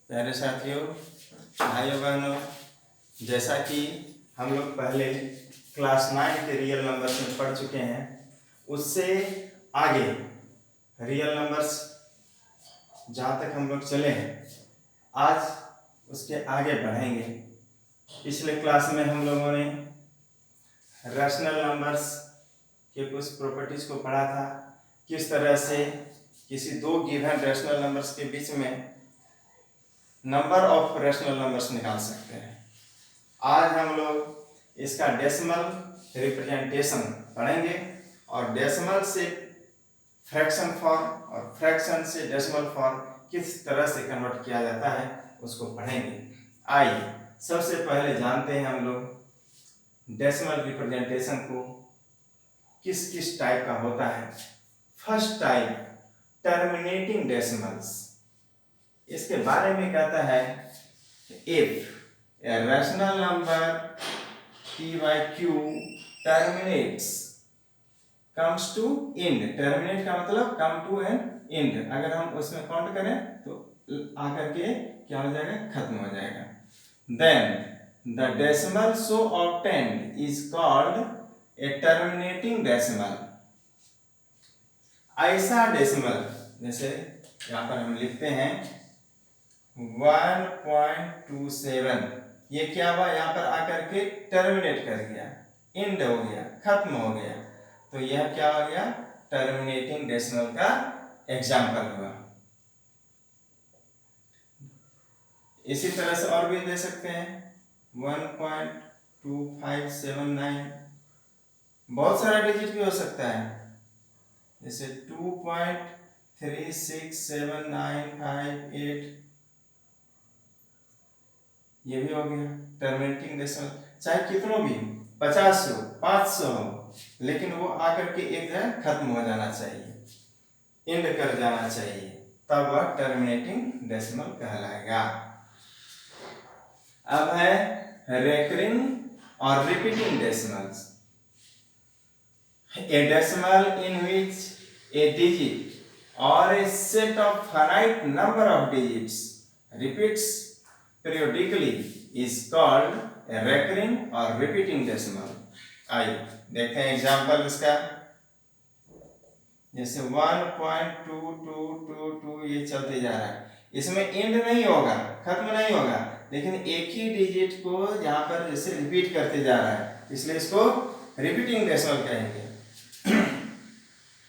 प्यारे साथियों, भाइयों बहनों, जैसा कि हम लोग पहले क्लास 9 के रियल नंबर्स में पढ़ चुके हैं, उससे आगे रियल नंबर्स जहाँ तक हम लोग चले हैं, आज उसके आगे बढ़ेंगे। पिछले क्लास में हम लोगों ने रैशनल नंबर्स के कुछ प्रॉपर्टीज को पढ़ा था, किस तरह से किसी दो गिवन रैशनल नंबर्स के बीच में नंबर ऑफ रैशनल नंबर्स निकाल सकते हैं। आज हम लोग इसका डेसिमल रिप्रेजेंटेशन पढ़ेंगे और डेसिमल से फ्रैक्शन फॉर्म और फ्रैक्शन से डेसिमल फॉर्म किस तरह से कन्वर्ट किया जाता है उसको पढ़ेंगे। आइए सबसे पहले जानते हैं हम लोग डेसिमल रिप्रेजेंटेशन को किस किस टाइप का होता है। फर्स्ट टाइप टर्मिनेटिंग डेसिमल्स, इसके बारे में कहता है if a rational number p by q terminates comes to end, terminate का मतलब come to an end, अगर हम उसमें काउंट करें तो आकर के क्या हो जाएगा, खत्म हो जाएगा। then the decimal so obtained is called a terminating decimal। ऐसा डेसिमल जैसे यहाँ पर हम लिखते हैं 1.27, ये क्या हुआ, यहाँ पर आकर के टर्मिनेट कर गया, एंड हो गया, खत्म हो गया, तो यह क्या हो गया, टर्मिनेटिंग डेसिमल का एग्जाम्पल हुआ। इसी तरह से और भी दे सकते हैं 1.2579, बहुत सारा डिजिट भी हो सकता है, जैसे 2.367958, ये भी हो गया टर्मिनेटिंग डेसिमल। चाहे कितनों भी 50 हो 500 हो, लेकिन वो आकर के एक जगह खत्म हो जाना चाहिए, एंड कर जाना चाहिए, तब वह टर्मिनेटिंग डेसिमल कहलाएगा। अब है रेकरिंग और repeating decimals. A decimal in which a digit और a set of finite number of digits repeats periodically is called a recurring or repeating decimal। आइए देखते हैं एग्जाम्पल इसका, जैसे 1.2222 ये चलते जा रहा है, इसमें एंड नहीं होगा, खत्म नहीं होगा, लेकिन एक ही डिजिट को यहाँ पर जैसे रिपीट करते जा रहा है, इसलिए इसको रिपीटिंग डेसिमल कहेंगे।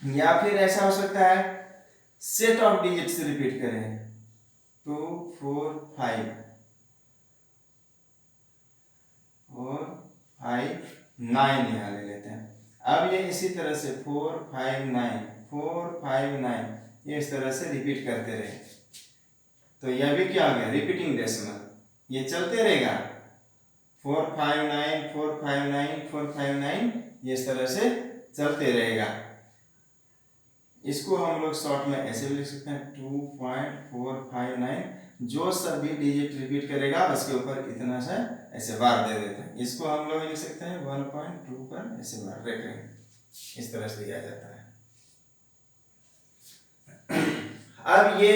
या फिर ऐसा हो सकता है सेट ऑफ डिजिट्स रिपीट करें, 2 4 5 और 5 9 यहाँ ले लेते हैं। अब ये इसी तरह से 4 5 9 4 5 9 ये इस तरह से रिपीट करते रहे, तो यह भी क्या हो गया, रिपीटिंग डेसिमल, ये चलते रहेगा 4 5 9 4 5 9 4 5 9, ये इस तरह से चलते रहेगा। इसको हम लोग शॉर्ट में ऐसे भी लिख सकते हैं 2.459, जो सभी डिजिट रिपीट करेगा उसके ऊपर इतना सा ऐसे बार दे देते हैं, इसको हम लोग लिख सकते हैं 1.2 पर ऐसे बार रेकरिंग, इस तरह से दिया जाता है। अब ये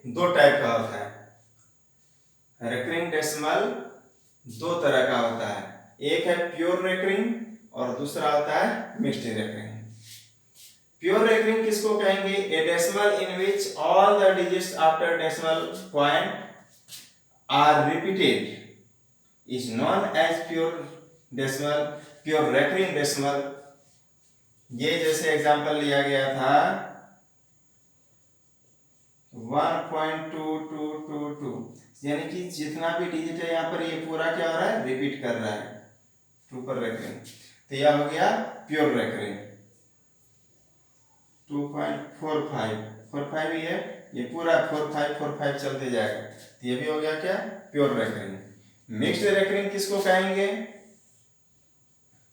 दो टाइप का होता है, रेकरिंग डेसिमल दो तरह का होता है, एक है प्योर रेकरिंग और दूसरा होता है मिक्स्ड रेकरिंग। प्योर रेकरिंग किसको कहेंगे, a decimal in which all the digits after decimal point are repeated is known as pure decimal, pure recurring decimal। ये जैसे एग्जांपल लिया गया था 1.2222, यानी कि जितना भी डिजिट है यहाँ पर ये पूरा क्या हो रहा है, रिपीट कर रहा है 2 पर रेकरिंग, तो यह हो गया प्योर रेकरिंग। 2.45 ही है, ये पूरा 4545 चलते जाएगा, तो ये भी हो गया क्या, प्योर रेकरिंग। मिक्स्ड रेकरिंग किसको कहेंगे,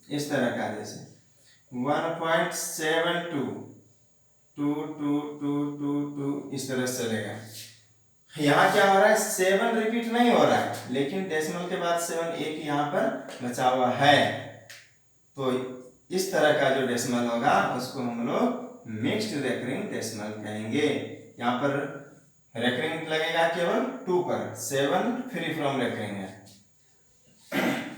इस तरह का जैसे 1.722222 इस तरह से चलेगा। यहाँ क्या हो रहा है, 7 रिपीट नहीं हो रहा है, लेकिन डेसिमल के बाद 7 एक यहाँ पर बचा हुआ है, तो इस तरह का जो डेसिमल होगा उसको हम लोग मिक्स्ड रेकरिंग डेसिमल कहेंगे। यहाँ पर रेकरिंग लगेगा केवल 2 पर, 7 फ्री फ्रॉम रेकरिंग है,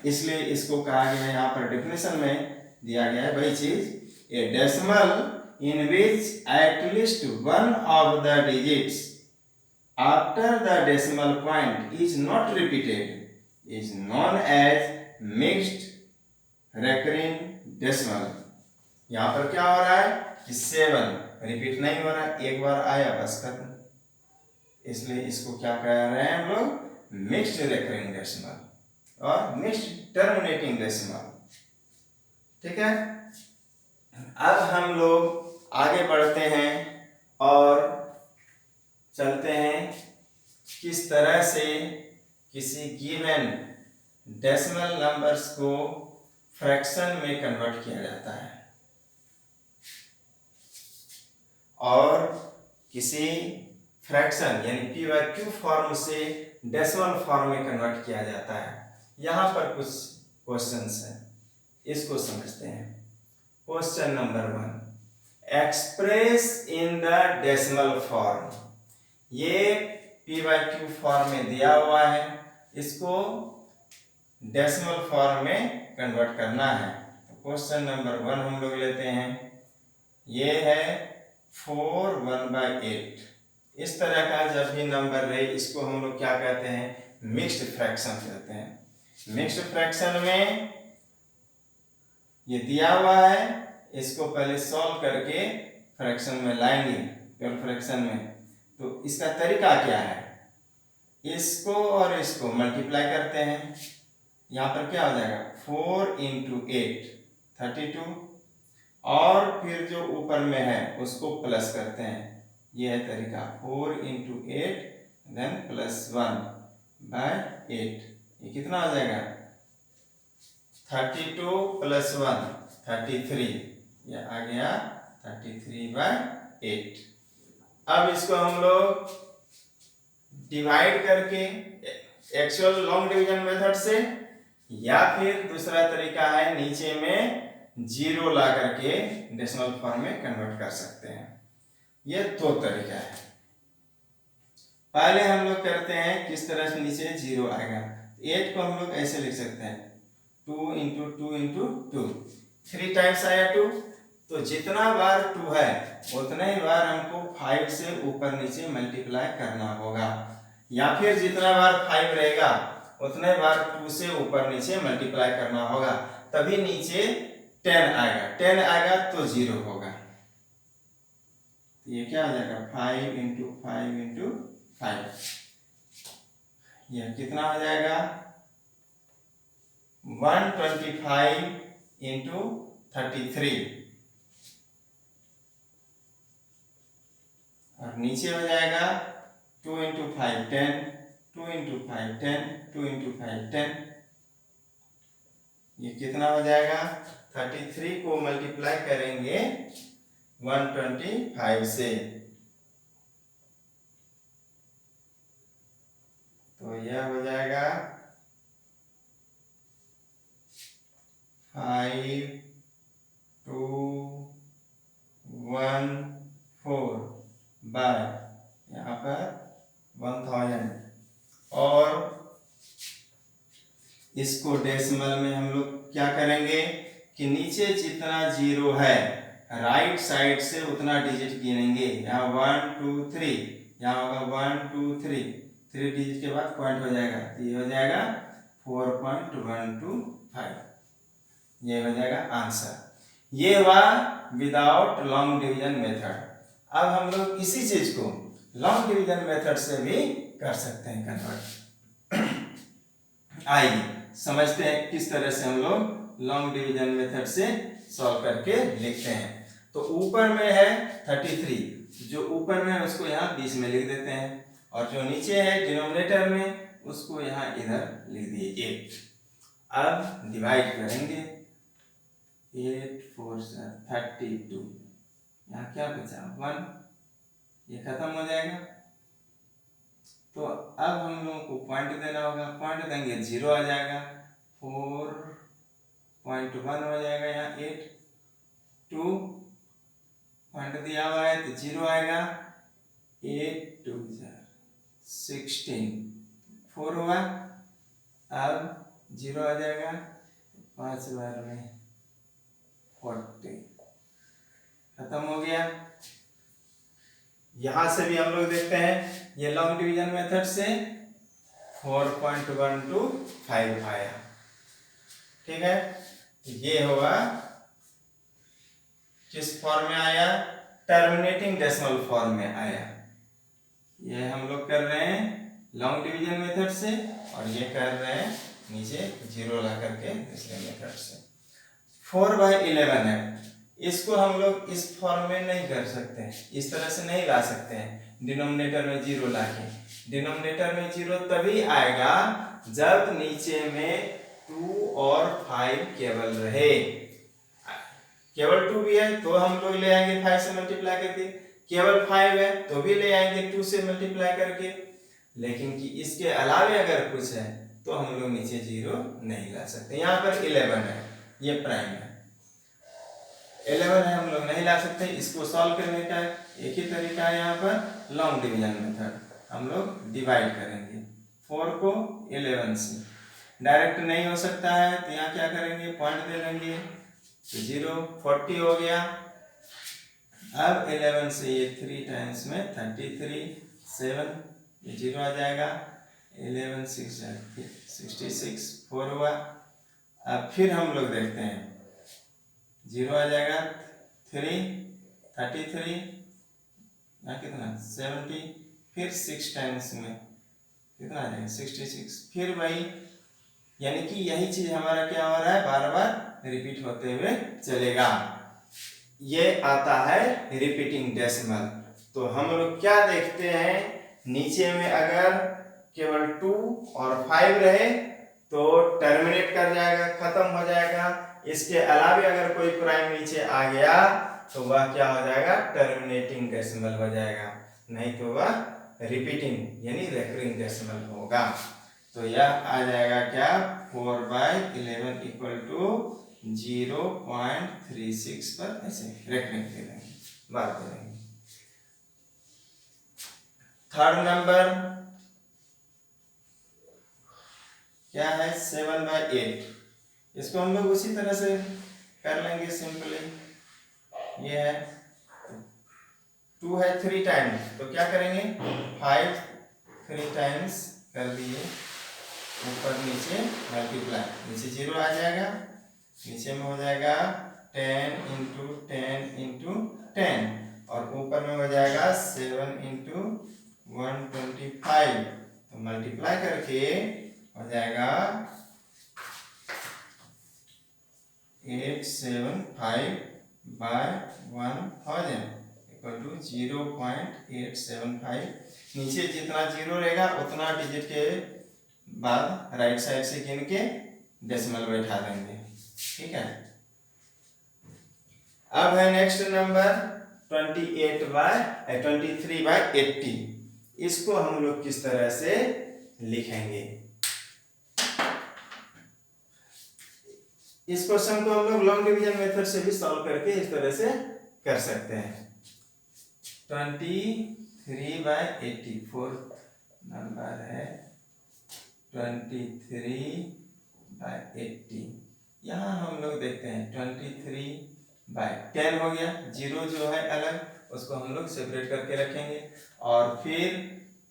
इसलिए इसको कहा गया है यहाँ पर डेफिनेशन में दिया गया है वही चीज, a decimal in which at least one of the digits after the decimal point is not repeated is known as mixed recurring decimal. यहाँ पर क्या हो रहा है कि 7 रिपीट नहीं हो रहा, एक बार आया बस खत्म, इसलिए इसको क्या कह रहे हैं हम लोग, मिक्स्ड रेकरिंग डेसिमल और मिक्स्ड टर्मिनेटिंग डेसिमल। ठीक है, अब हम लोग आगे बढ़ते हैं और चलते हैं किस तरह से किसी गिवन डेसिमल नंबर्स को फ्रैक्शन में कन्वर्ट किया जाता है और किसी फ्रैक्शन यानी p/q फॉर्म से डेसिमल फॉर्म में कन्वर्ट किया जाता है। यहाँ पर कुछ क्वेश्चंस हैं, इसको समझते हैं। Question number 1, express in the decimal form. ये p/q फॉर्म में दिया हुआ है, इसको डेसिमल फॉर्म में कन्वर्ट करना है। क्वेश्चन नंबर 1 हम लोग लेते हैं, ये है 4/1/8। इस तरह का जब भी नंबर रहे इसको हम लोग क्या कहते हैं, मिक्स्ड फ्रैक्शन कहते हैं। मिक्स्ड फ्रैक्शन में ये दिया हुआ है, इसको पहले सॉल्व करके फ्रैक्शन में लाएंगे, प्योर फ्रैक्शन में। तो इसका तरीका क्या है, इसको और इसको मल्टीप्लाई करते हैं, यहाँ पर क्या हो जाएगा 4 × 8 32, और फिर जो ऊपर में है उसको प्लस करते हैं, ये है तरीका 4 × 8 देन +1/8, ये कितना हो जाएगा 32 + 1 33, ये आ गया 33/8। अब इसको हम लोग डिवाइड करके एक्चुअल लॉन्ग डिवीजन मेथड से, या फिर दूसरा तरीका है नीचे में 0 ला करके डेसिमल फॉर्म में कन्वर्ट कर सकते हैं। ये 2 तरीका है। पहले हम लोग करते हैं किस तरह से नीचे 0 आएगा। 8 को हम लोग ऐसे लिख सकते हैं 2 × 2 × 2, 3 टाइम्स आया 2, तो जितना बार 2 है उतने ही बार हमको 5 से ऊपर नीचे मल्टीप्लाई करना होगा, या फिर जितना बार 5 रहेगा उतने बार 2 से ऊपर नीचे मल्टीप्लाई करना होगा, तभी नीचे 10 आएगा। 10 आएगा तो 0 होगा, ये क्या हो जाएगा 5 × 5 × 5, यह कितना हो जाएगा 125 × 33, और नीचे हो जाएगा 2 × 5 10, 2 × 5 10, 2 × 5 10, ये कितना हो जाएगा 33 को मल्टीप्लाई करेंगे 125 से, तो यह हो जाएगा 5 2 1 4 बाय यहाँ पर 1000, और इसको डेसिमल में हम लोग क्या करेंगे कि नीचे जितना 0 है राइट साइड से उतना डिजिट गिनेंगे। यहाँ 1 2 3, यहाँ होगा 1 2 3, 3 डिजिट के बाद पॉइंट हो जाएगा, तो ये हो जाएगा 4.125, ये हो जाएगा आंसर। ये हुआ विदाउट लॉन्ग डिवीजन मेथड। अब हम लोग इसी चीज को लॉन्ग डिवीजन मेथड से भी कर सकते हैं कन्वर्ट। आइए समझते हैं किस तरह से हम लोग लॉन्ग डिवीजन मेथड से सॉल्व करके लिखते हैं। तो ऊपर में है 33, जो ऊपर में है उसको यहाँ 20 में लिख देते हैं, और जो नीचे है डिनोमिनेटर में उसको यहाँ इधर लिख दिए 8। अब डिवाइड करेंगे, 8 4 32, यहाँ क्या बचा 1, ये खत्म हो जाएगा। तो अब हम लोगों को पॉइंट देना होगा, पॉइंट देंगे 0 आ जाएगा, 4.1 हो जाएगा, यहाँ 8 2 पॉइंट दिया हुआ है तो 0 आएगा, 8 2 0, 16 4 हुआ, अब 0 आ जाएगा, 5 बार में 40 खत्म हो गया। यहां से भी हम लोग देखते हैं ये लॉन्ग डिवीजन मेथड से 4.125 आया, ठीक है। ये होगा किस फॉर्म में आया, टर्मिनेटिंग डेसिमल फॉर्म में आया। ये हम लोग कर रहे हैं लॉन्ग डिवीजन मेथड से और ये कर रहे हैं नीचे 0 ला करके दूसरे मेथड से। 4/11 है, इसको हम लोग इस फॉर्म में नहीं कर सकते हैं, इस तरह से नहीं ला सकते हैं डिनोमिनेटर में 0 ला के। डिनोमिनेटर में 0 तभी आएगा जब नीचे में 2 और 5 केवल रहे। केवल 2 भी है तो हम लोग ले आएंगे 5 से मल्टीप्लाई करके, केवल 5 है तो भी ले आएंगे 2 से मल्टीप्लाई करके, लेकिन कि इसके अलावे अगर कुछ है तो हम लोग नीचे 0 नहीं ला सकते। यहाँ पर 11 है, ये प्राइम है, 11 है, हम लोग नहीं ला सकते। इसको सॉल्व करने का एक ही तरीका है, यहाँ पर लॉन्ग डिवीजन मेथड, हम लोग डिवाइड करेंगे 4 को 11 से। डायरेक्ट नहीं हो सकता है तो यहाँ क्या करेंगे, पॉइंट दे लेंगे तो 0 40 हो गया। अब 11 से ये 3 टाइम्स में 33 7 ये 0 आ जाएगा, 11 6 66 4 हुआ। अब फिर हम लोग देखते हैं 0 आ जाएगा, 3 33 कितना 70, फिर 6 टाइम्स में कितना आ जाएगा 66, फिर वही, यानी कि यही चीज हमारा क्या हो रहा है, बार बार रिपीट होते हुए चलेगा। ये आता है रिपीटिंग डेसिमल। तो हम लोग क्या देखते हैं, नीचे में अगर केवल 2 और 5 रहे तो टर्मिनेट कर जाएगा, खत्म हो जाएगा। इसके अलावा अगर कोई प्राइम नीचे आ गया तो वह क्या हो जाएगा, टर्मिनेटिंग डेसिमल हो जाएगा, नहीं तो वह रिपीटिंग यानी रेकरिंग डेसिमल होगा। तो यह आ जाएगा क्या, 4/11 इक्वल टू 0.36 पर ऐसे रेकरिंग दे देंगे, बात करेंगे। थर्ड नंबर क्या है, 7/8। इसको हम लोग उसी तरह से कर लेंगे सिंपली। ये है 2 है 3 टाइम्स, तो क्या करेंगे 5 3 टाइम्स कर दिए, ऊपर नीचे मल्टीप्लाई, नीचे 0 आ जाएगा, नीचे में हो जाएगा 10 इंटू 10 इंटू 10 और ऊपर में हो जाएगा 7 इंटू 125, तो मल्टीप्लाई करके हो जाएगा 875/1000 इक्वल टू 0.875। नीचे जितना 0 रहेगा उतना डिजिट के बाद राइट साइड से गिन के डेसिमल बैठा देंगे, ठीक है। अब है नेक्स्ट नंबर 23/80। इसको हम लोग किस तरह से लिखेंगे, इस क्वेश्चन को हम लोग लॉन्ग डिवीजन मेथड से भी सॉल्व करके इस तरह से कर सकते हैं। 23/80 फोर्थ नंबर है 23/80। यहाँ हम लोग देखते हैं 23/10 हो गया, 0 जो है अलग उसको हम लोग सेपरेट करके रखेंगे, और फिर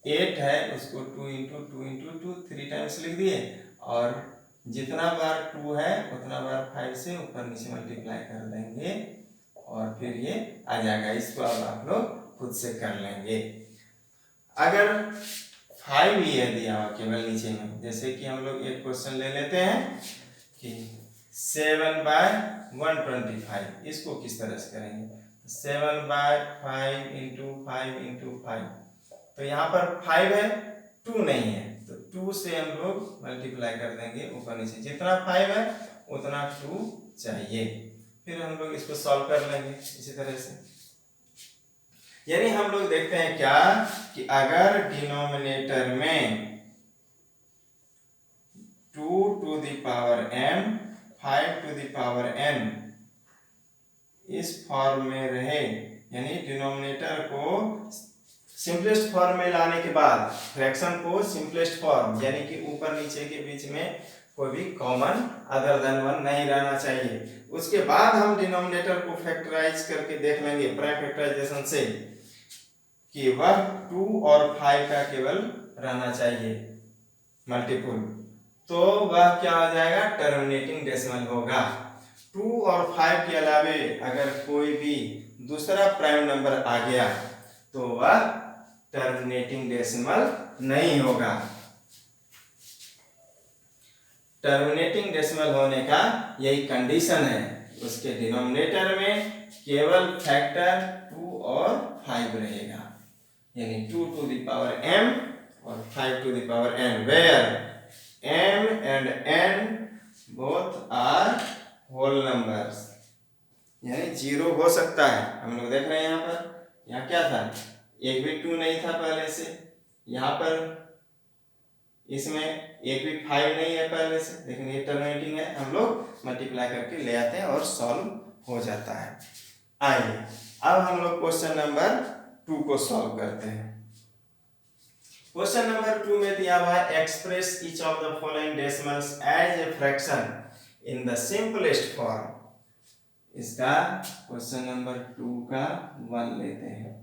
8 है उसको 2 इंटू 2 इंटू 2 3 टाइम्स लिख दिए, और जितना बार 2 है उतना बार 5 से ऊपर नीचे मल्टीप्लाई कर देंगे और फिर ये आ जाएगा। इसको अब आप लोग खुद से कर लेंगे। अगर 5 ये दिया हुआ केवल नीचे में, जैसे कि हम लोग एक क्वेश्चन ले लेते हैं कि 7/125, इसको किस तरह से करेंगे, 7/5 इंटू 5 इंटू 5, तो यहाँ पर 5 है 2 नहीं है तो 2 से हम लोग मल्टीप्लाई कर देंगे ऊपर नीचे, जितना 5 है उतना 2 चाहिए, फिर हम लोग इसको सॉल्व कर लेंगे इसी तरह से। यानी हम लोग देखते हैं क्या कि अगर डिनोमिनेटर में 2 to the power m 5 to the power n इस फॉर्म में रहे, यानी डिनोमिनेटर को सिंपलेस्ट फॉर्म में लाने के बाद फ्रैक्शन को सिंपलेस्ट फॉर्म यानी कि ऊपर नीचे के बीच में कोई भी कॉमन अदर देन 1 नहीं रहना चाहिए। उसके बाद हम डिनोमिनेटर को फैक्टराइज करके देख लेंगे प्राइम फैक्टराइजेशन से कि वह 2 और 5 का केवल रहना चाहिए मल्टीपुल, तो वह क्या हो जाएगा, टर्मिनेटिंग डेसिमल होगा। 2 और 5 के अलावे अगर कोई भी दूसरा प्राइम नंबर आ गया तो वह टर्मिनेटिंग डेसिमल नहीं होगा। टर्मिनेटिंग डेसिमल होने का यही कंडीशन है, उसके डिनोमिनेटर में केवल फैक्टर 2 और 5 रहेगा, यानी 2 to the power m और 5 to the power n, where m and n both are whole numbers, यानी 0 हो सकता है। हम लोग देख रहे हैं यहाँ पर, यहाँ क्या था, एक भी 2 नहीं था पहले से, यहाँ पर इसमें एक भी 5 नहीं है पहले से, लेकिन ये टर्मिनेटिंग है, हम लोग मल्टीप्लाई करके ले आते हैं और सॉल्व हो जाता है। आइए अब हम लोग क्वेश्चन नंबर 2 को सॉल्व करते हैं। क्वेश्चन नंबर 2 में दिया हुआ है express each of the following decimals as a fraction in the simplest form. इसका क्वेश्चन नंबर 2 का 1 लेते हैं।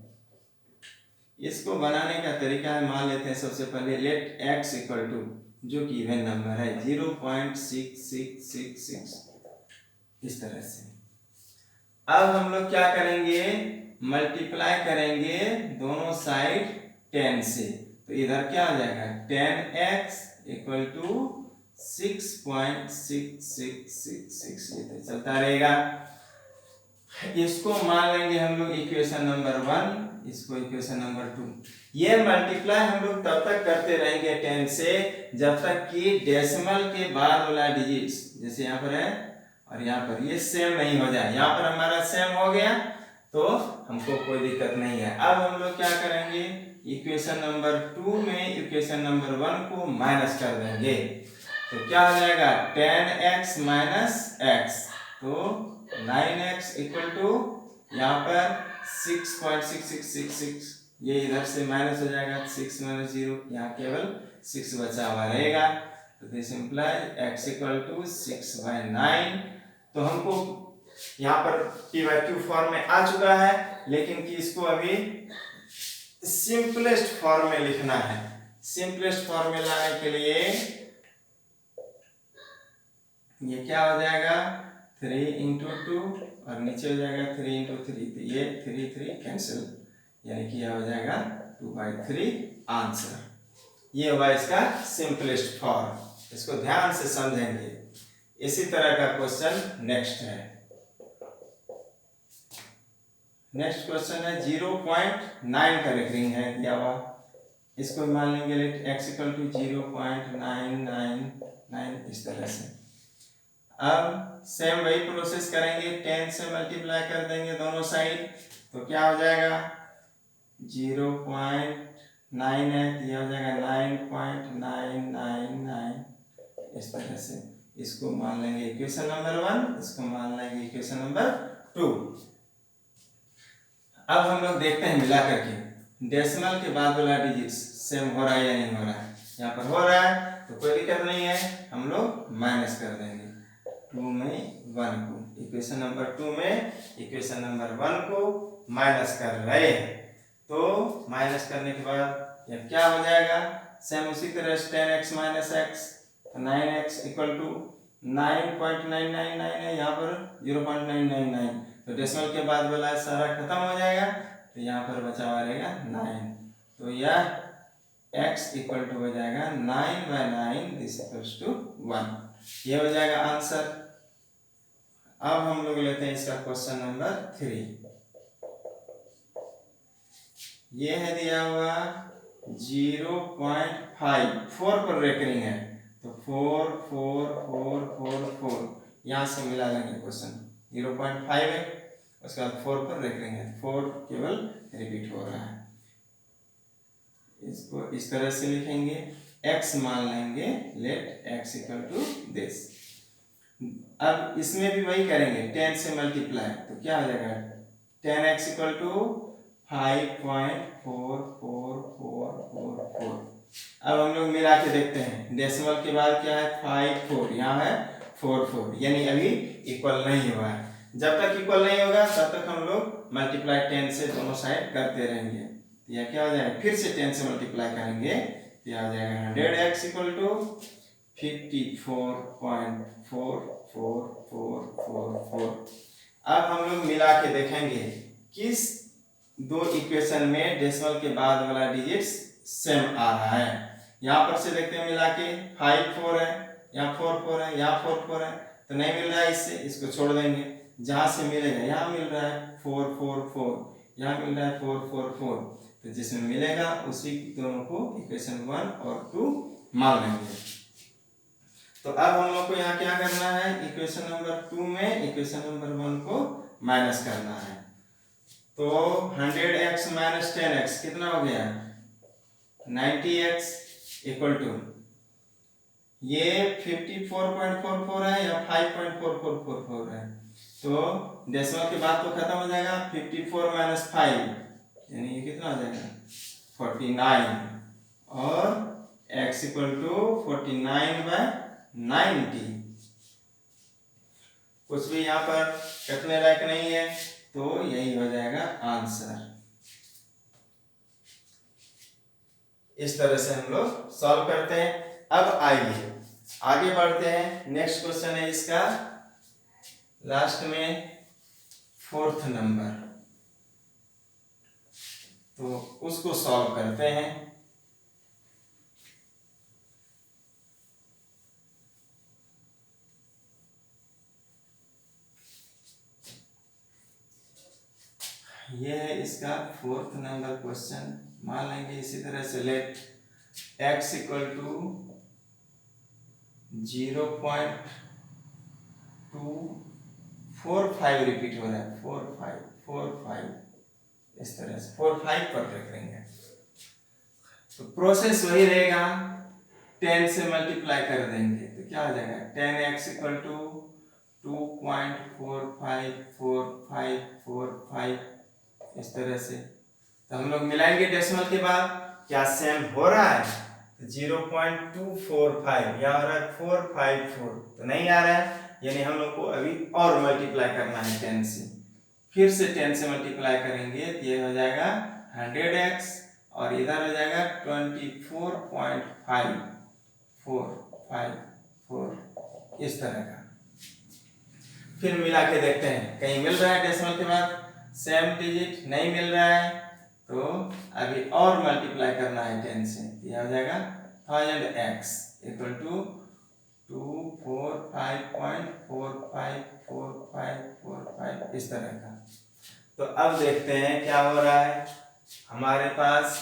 इसको बनाने का तरीका है, मान लेते हैं सबसे पहले लेट x इक्वल टू, जो कि इवन नंबर है 0.6666, इस तरह से। अब हम लोग क्या करेंगे, मल्टीप्लाई करेंगे दोनों साइड 10 से, तो इधर क्या आ जाएगा 10x इक्वल टू 6.6666, ये तो चलता रहेगा। इसको मान लेंगे हम लोग इक्वेशन नंबर 1, इसको इक्वेशन नंबर 2। ये मल्टीप्लाई हम लोग तब तक करते रहेंगे 10 से जब तक कि डेसिमल के बाद वाला डिजिट्स, जैसे यहाँ पर है और यहाँ पर, ये सेम नहीं हो जाए। यहाँ पर हमारा सेम हो गया तो हमको कोई दिक्कत नहीं है। अब हम लोग क्या करेंगे, इक्वेशन नंबर 2 में इक्वेशन नंबर 1 को माइनस कर देंगे, तो क्या हो जाएगा 10x माइनस x, तो 9x इक्वल टू यहाँ पर 6.6666, ये इधर से माइनस हो जाएगा, 6 माइनस 0, यहाँ केवल 6 बचा हुआ रहेगा, तो this imply x equal to 6/9। तो हमको यहाँ पर p/q फॉर्म में आ चुका है, लेकिन कि इसको अभी सिंपलेस्ट फॉर्म में लिखना है। सिंपलेस्ट फॉर्म में लाने के लिए ये क्या हो जाएगा 3 into 2 और नीचे हो जाएगा 3 into 3, तो ये 3 कैंसिल, यानी कि यह हो जाएगा 2/3 आंसर। ये हुआ इसका सिंपलेस्ट फॉर्म, इसको ध्यान से समझेंगे। इसी तरह का क्वेश्चन नेक्स्ट है। नेक्स्ट क्वेश्चन है 0.9 का रेकरिंग है दिया हुआ, इसको मान लेंगे लेट x इक्वल टू 0.999, इस तरह से। अब सेम वही प्रोसेस करेंगे, 10 से मल्टीप्लाई कर देंगे दोनों साइड, तो क्या हो जाएगा 0.9 है, तो यह हो जाएगा 9.999, इस तरह से। इसको मान लेंगे इक्वेशन नंबर 1, इसको मान लेंगे इक्वेशन नंबर 2। अब हम लोग देखते हैं मिला करके डेसिमल के बाद वाला डिजिट्स सेम हो रहा है या नहीं हो रहा है। यहाँ पर हो रहा है तो कोई दिक्कत नहीं है, हम लोग माइनस कर देंगे 2 में 1 को, इक्वेशन नंबर 2 में इक्वेशन नंबर 1 को माइनस कर रहे हैं। तो माइनस करने के बाद यह क्या हो जाएगा, सेम उसी तरह 10x minus x, 9x equal to 9.999 है, यहाँ पर 0.999, तो डेसिमल के बाद वाला सारा खत्म हो जाएगा, तो यहाँ पर बचा हुआ रहेगा 9, तो यह x इक्वल टू हो जाएगा 9/9, दिस इक्वल्स टू 1, ये हो जाएगा आंसर। अब हम लोग लेते हैं इसका क्वेश्चन नंबर 3। ये है दिया हुआ 0.5, 4 पर रेकरिंग है, तो 4 4 4 4 4, यहाँ से मिला लेंगे क्वेश्चन। 0.5 है, उसके बाद 4 पर रेकरिंग है, 4 केवल रिपीट हो रहा है। इसको इस तरह से लिखेंगे, x मान लेंगे let x equal to this. अब इसमें भी वही करेंगे, 10 से मल्टीप्लाई, तो क्या हो जाएगा 10x इक्वल टू 5.444444। अब हम लोग मिला के देखते हैं, डेसिमल के बाद क्या है 54, यहाँ है 44, यानी अभी इक्वल नहीं हुआ है। जब तक इक्वल नहीं होगा तब तक हम लोग मल्टीप्लाई 10 से दोनों साइड करते रहेंगे। यह क्या हो जाएगा, फिर से 10 से मल्टीप्लाई करेंगे, यह हो जाएगा 100x इक्वल टू 54.4444। अब हम लोग मिला के देखेंगे किस दो इक्वेशन में डेसिमल के बाद वाला डिजिट सेम आ रहा है। यहाँ पर से देखते हैं मिला के 5 4 है, यहाँ 4 4 है, यहाँ 4 4 है, तो नहीं मिल रहा है, इससे इसको छोड़ देंगे। जहाँ से मिलेगा, यहाँ मिल रहा है 4 4 4, यहाँ मिल रहा है 4 4 4, तो जिसमें मिलेगा उसी दोनों को इक्वेशन 1 और 2 मान लेंगे। तो अब हम लोग को यहाँ क्या करना है, इक्वेशन नंबर 2 में इक्वेशन नंबर 1 को माइनस करना है। तो 100x माइनस 10x कितना हो गया, 90x इक्वल टू, ये 54.44 है या 5.4444 है, तो डेसिमल के बाद तो खत्म हो जाएगा, 54 माइनस 5 यानी ये कितना हो जाएगा 49, और x इक्वल टू 49/90। कुछ भी यहाँ पर कटने लायक नहीं है, तो यही हो जाएगा आंसर। इस तरह से हम लोग सॉल्व करते हैं। अब आइए आगे बढ़ते हैं। नेक्स्ट क्वेश्चन है इसका लास्ट में 4th नंबर, तो उसको सॉल्व करते हैं। ये है इसका 4th नंबर क्वेश्चन। मान लेंगे इसी तरह से, let x equal to 0.245 repeat हो रहा है, 45 इस तरह से 45 पर रखेंगे, तो प्रोसेस वही रहेगा, 10 से मल्टीप्लाई कर देंगे, तो क्या हो जाएगा 10x इक्वल टू 2.454545 इस तरह से। तो हम लोग मिलाएंगे डेसिमल के बाद, क्या सेम हो रहा है, 0.245 या हो रहा है 454, तो नहीं आ रहा है, यानी हम लोग को अभी और मल्टीप्लाई करना है 10 से। फिर से 10 से मल्टीप्लाई करेंगे तो ये हो जाएगा 100x, और इधर हो जाएगा 24.5454 इस तरह का। फिर मिला के देखते हैं, कहीं मिल रहा है डेसिमल के बाद सेम डिजिट, नहीं मिल रहा है, तो अभी और मल्टीप्लाई करना है 10 से, यह हो जाएगा 1000x इक्वल टू 245.454545 इस तरह का। तो अब देखते हैं क्या हो रहा है। हमारे पास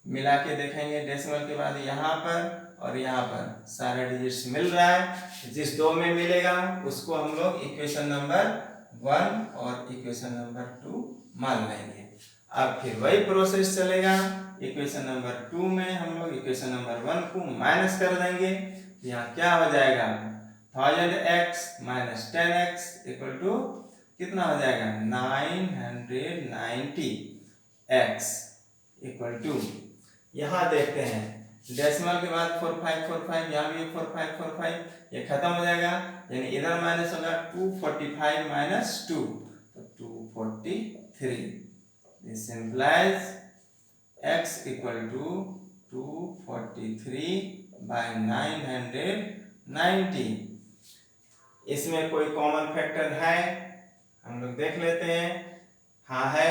मिला के देखेंगे डेसिमल के बाद, यहाँ पर और यहाँ पर सारे डिजिट्स मिल रहा है, जिस दो में मिलेगा उसको हम लोग इक्वेशन नंबर 1 और इक्वेशन नंबर 2 मान लेंगे। अब फिर वही प्रोसेस चलेगा, इक्वेशन नंबर 2 में हम लोग इक्वेशन नंबर 1 को माइनस कर देंगे, यहाँ क्या हो जाएगा 1000x minus 10x equal to कितना हो जाएगा 990x इक्वल टू, यहाँ देखते हैं डेसिमल के बाद 4545, यहाँ भी 4545, ये खत्म हो जाएगा, यानी इधर माइनस होगा 245 माइनस 2, तो 243। This implies x equal to 243/990। इसमें कोई कॉमन फैक्टर है, हम लोग देख लेते हैं। हाँ है,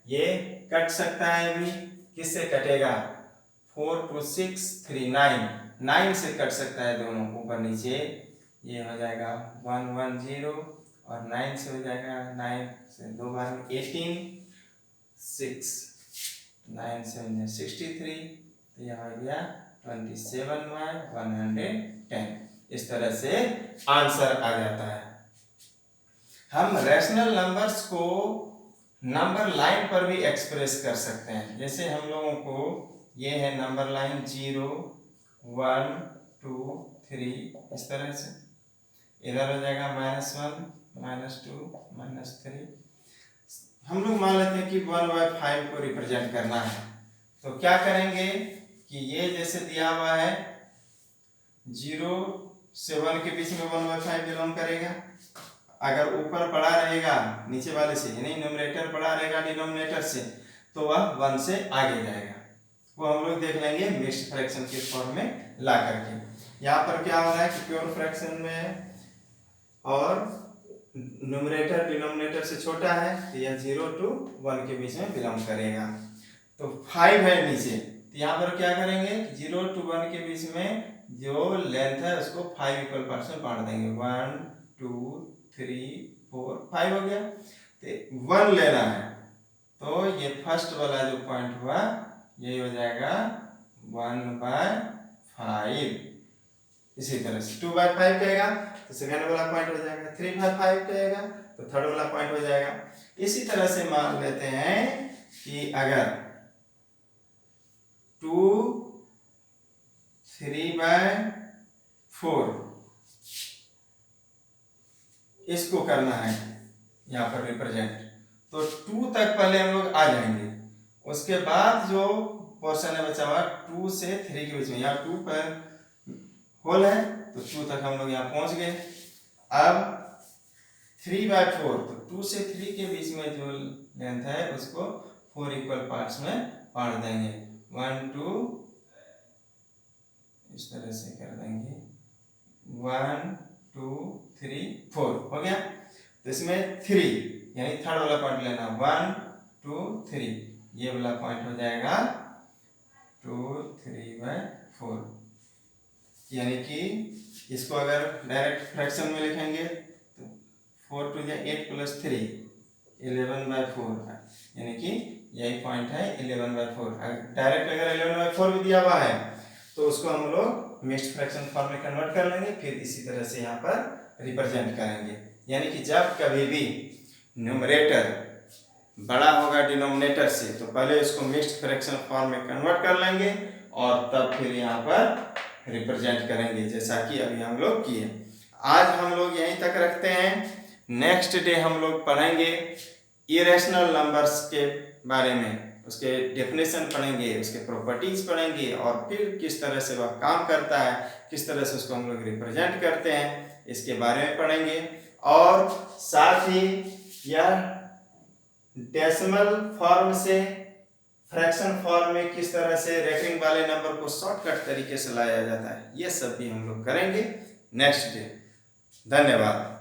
ये कट सकता है, अभी किससे कटेगा 4 2 6 3 9 से कट सकता है, दोनों ऊपर नीचे, ये हो जाएगा 110, और 9 से हो जाएगा 9 से 2 बार 18, 6 9 से 63, तो यह हो गया 27/110। इस तरह से आंसर आ जाता है। हम रैशनल नंबर्स को नंबर लाइन पर भी एक्सप्रेस कर सकते हैं। जैसे हम लोगों को ये है नंबर लाइन 0 1 2 3 इस तरह से, इधर हो जाएगा -1 -2 -3। हम लोग मान लेते हैं कि 1/5 को रिप्रेजेंट करना है, तो क्या करेंगे कि ये जैसे दिया हुआ है 0 से 1 के बीच में 1/5 बिलोंग करेगा। अगर ऊपर बड़ा रहेगा नीचे वाले से, यानी न्यूमरेटर बड़ा रहेगा डिनोमिनेटर से, तो वह 1 से आगे जाएगा। वो हम लोग देख लेंगे मिक्स्ड फ्रैक्शन के फॉर्म में ला करके। यहाँ पर क्या हो रहा है कि प्योर फ्रैक्शन में है और न्यूमरेटर डिनोमिनेटर से छोटा है, तो यह 0 to 1 के बीच में बिलोंग करेगा। तो 5 है नीचे, तो यहाँ पर क्या करेंगे 0 to 1 के बीच में जो लेंथ है उसको 5 इक्वल पार्ट्स में बांट देंगे। 1 2 3 4 5 हो गया। तो 1 लेना है, तो ये फर्स्ट वाला जो पॉइंट हुआ यही हो जाएगा 1/5। इसी तरह से 2/5 कहेगा तो सेकेंड वाला पॉइंट हो जाएगा। 3/5 कहेगा तो थर्ड वाला पॉइंट हो जाएगा। इसी तरह से मान लेते हैं कि अगर 2 3/4 इसको करना है यहाँ पर रिप्रेजेंट, तो 2 तक पहले हम लोग आ जाएंगे। उसके बाद जो पोर्शन है बचा हुआ 2 से 3 के बीच में, यहाँ 2 पर होल है तो 2 तक हम लोग यहाँ पहुंच गए। अब 3/4, तो 2 से 3 के बीच में जो लेंथ है उसको 4 इक्वल पार्ट्स में बांट देंगे। 1 2 इस तरह से कर देंगे 1 2 3 4 हो गया। तो इसमें 3 यानी थर्ड वाला पॉइंट लेना, 1 2 3, ये वाला पॉइंट हो जाएगा 2 3/4। यानी कि इसको अगर डायरेक्ट फ्रैक्शन में लिखेंगे तो 4 2 8 + 3 11/4, यानी कि यही पॉइंट है 11/4। डायरेक्ट अगर 11/4 भी दिया हुआ है तो उसको हम लोग मिक्स्ड फ्रैक्शन फॉर्म में कन्वर्ट कर लेंगे, फिर इसी तरह से यहाँ पर रिप्रेजेंट करेंगे। यानी कि जब कभी भी न्यूमरेटर बड़ा होगा डिनोमिनेटर से तो पहले उसको मिक्स्ड फ्रैक्शन फॉर्म में कन्वर्ट कर लेंगे और तब फिर यहाँ पर रिप्रेजेंट करेंगे, जैसा कि अभी हम लोग किए। आज हम लोग यहीं तक रखते हैं। नेक्स्ट डे हम लोग पढ़ेंगे इरेशनल नंबर्स के बारे में, उसके डेफिनेशन पढ़ेंगे, उसके प्रॉपर्टीज पढ़ेंगे और फिर किस तरह से वह काम करता है, किस तरह से उसको हम लोग रिप्रेजेंट करते हैं, इसके बारे में पढ़ेंगे। और साथ ही यह डेसिमल फॉर्म से फ्रैक्शन फॉर्म में किस तरह से रेकरिंग वाले नंबर को शॉर्टकट तरीके से लाया जाता है, ये सब भी हम लोग करेंगे नेक्स्ट डे। धन्यवाद।